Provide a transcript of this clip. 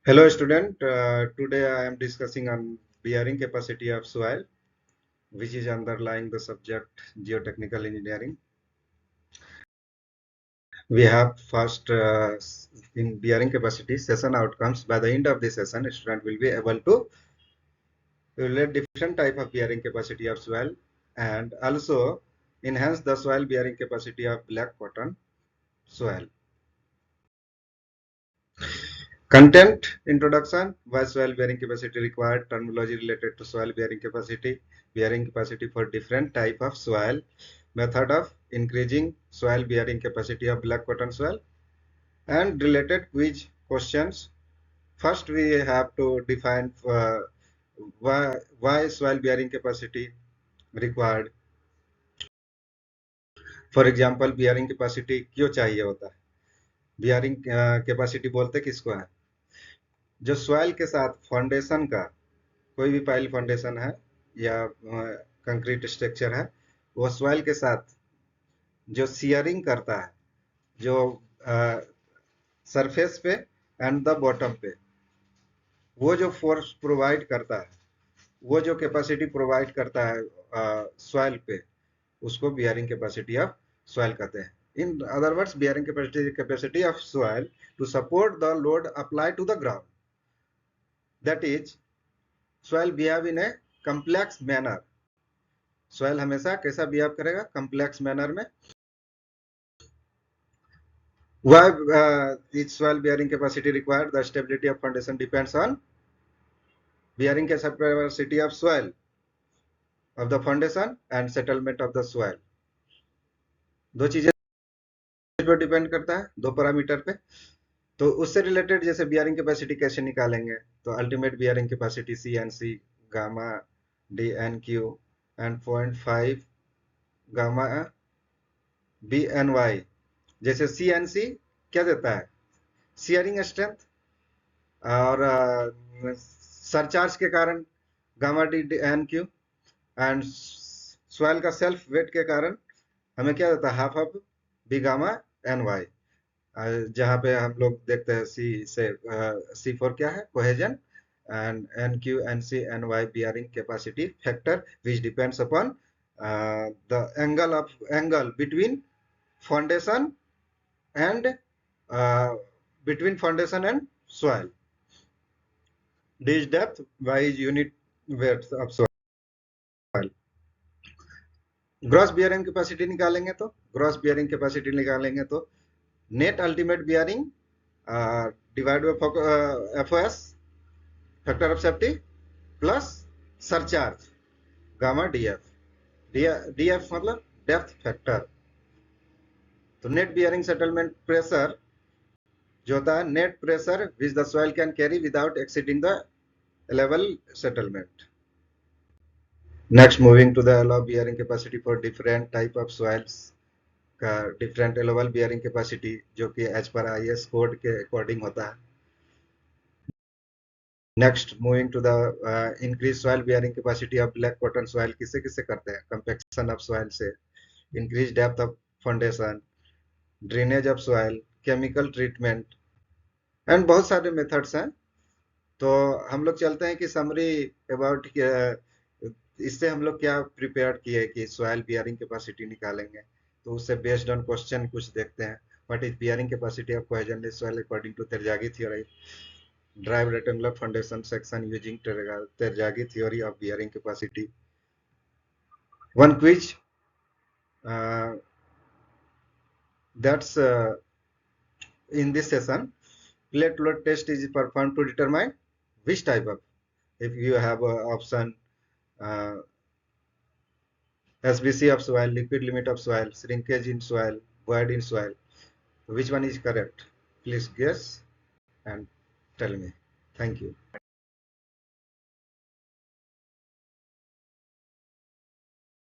Hello student, today I am discussing on bearing capacity of soil, which is underlying the subject geotechnical engineering. We have first in bearing capacity session outcomes. By the end of the session, student will be able to relate different type of bearing capacity of soil and also enhance the soil bearing capacity of black cotton soil. Content introduction: why soil bearing capacity required, terminology related to soil bearing capacity for different type of soil, method of increasing soil bearing capacity of black cotton soil, and related quiz questions. First, we have to define why soil bearing capacity required. For example, bearing capacity क्यों चाहिए होता है? Bearing capacity बोलते किसको है? जो soil के साथ फाउंडेशन का कोई भी पाइल फाउंडेशन है या कंक्रीट स्ट्रक्चर है, वो सॉइल के साथ जो सियरिंग करता है, जो सरफेस पे एंड द बॉटम पे, वो जो फोर्स प्रोवाइड करता है, वो जो कैपेसिटी प्रोवाइड करता है सॉइल पे, उसको बियरिंग कैपेसिटी ऑफ सॉइल कहते हैं. In other words, bearing capacity of soil to support the load apply to the ground. That is soil behave in a complex manner. soil हमेशा कैसा behave करेगा? complex manner में. Why is soil bearing capacity required? The stability of foundation depends on bearing capacity of soil, of the foundation and settlement of the soil. दो चीजें पर depend करता है, दो पैरामीटर पे. तो उससे रिलेटेड जैसे बियरिंग कैपेसिटी कैसे निकालेंगे, तो ultimate bearing capacity CNC gamma DNQ and 0.5 gamma BNY. जैसे CNC क्या देता है? सियरिंग स्ट्रेंथ, और सरचार्ज के कारण गामा DNQ, एंड सॉइल का सेल्फ वेट के कारण हमें क्या देता है? Half of B gamma NY. जहां पे हम लोग देखते हैं C4 क्या है? Cohesion. And NQ NC NY bearing capacity factor which depends upon the angle between foundation and soil. D is depth, Y is unit weight of soil. Gross bearing capacity निकालेंगे तो net ultimate bearing divide by FOS, factor of safety, plus surcharge gamma DF मतलब depth factor. तो net bearing settlement pressure जो होता है, net pressure which the soil can carry without exceeding the level settlement. Next, moving to the allow bearing capacity for different type of soils का different allowable bearing capacity जो कि as per IS code के according होता है. Next, moving to the increase soil bearing capacity of black cotton soil किसे किसे करते हैं? कंपैक्शन ऑफ सॉइल से, increase depth of foundation, drainage of soil, chemical treatment and बहुत सारे मेथड्स हैं. तो हम लोग चलते हैं कि समरी अबाउट इससे हम लोग क्या प्रिपेयर किए कि सॉइल बियरिंग कैपेसिटी निकालेंगे. तो उससे बेस्ड ऑन क्वेश्चन कुछ देखते हैं. What is bearing capacity of cohesion soil according to Terzaghi theory? Derive rectangular foundation section using Terzaghi theory of bearing capacity. One quiz that's in this session. Plate load test is performed to determine which type of, if you have option SBC of soil, liquid limit of soil, shrinkage in soil, void in soil, which one is correct? Please guess and tell me. Thank you.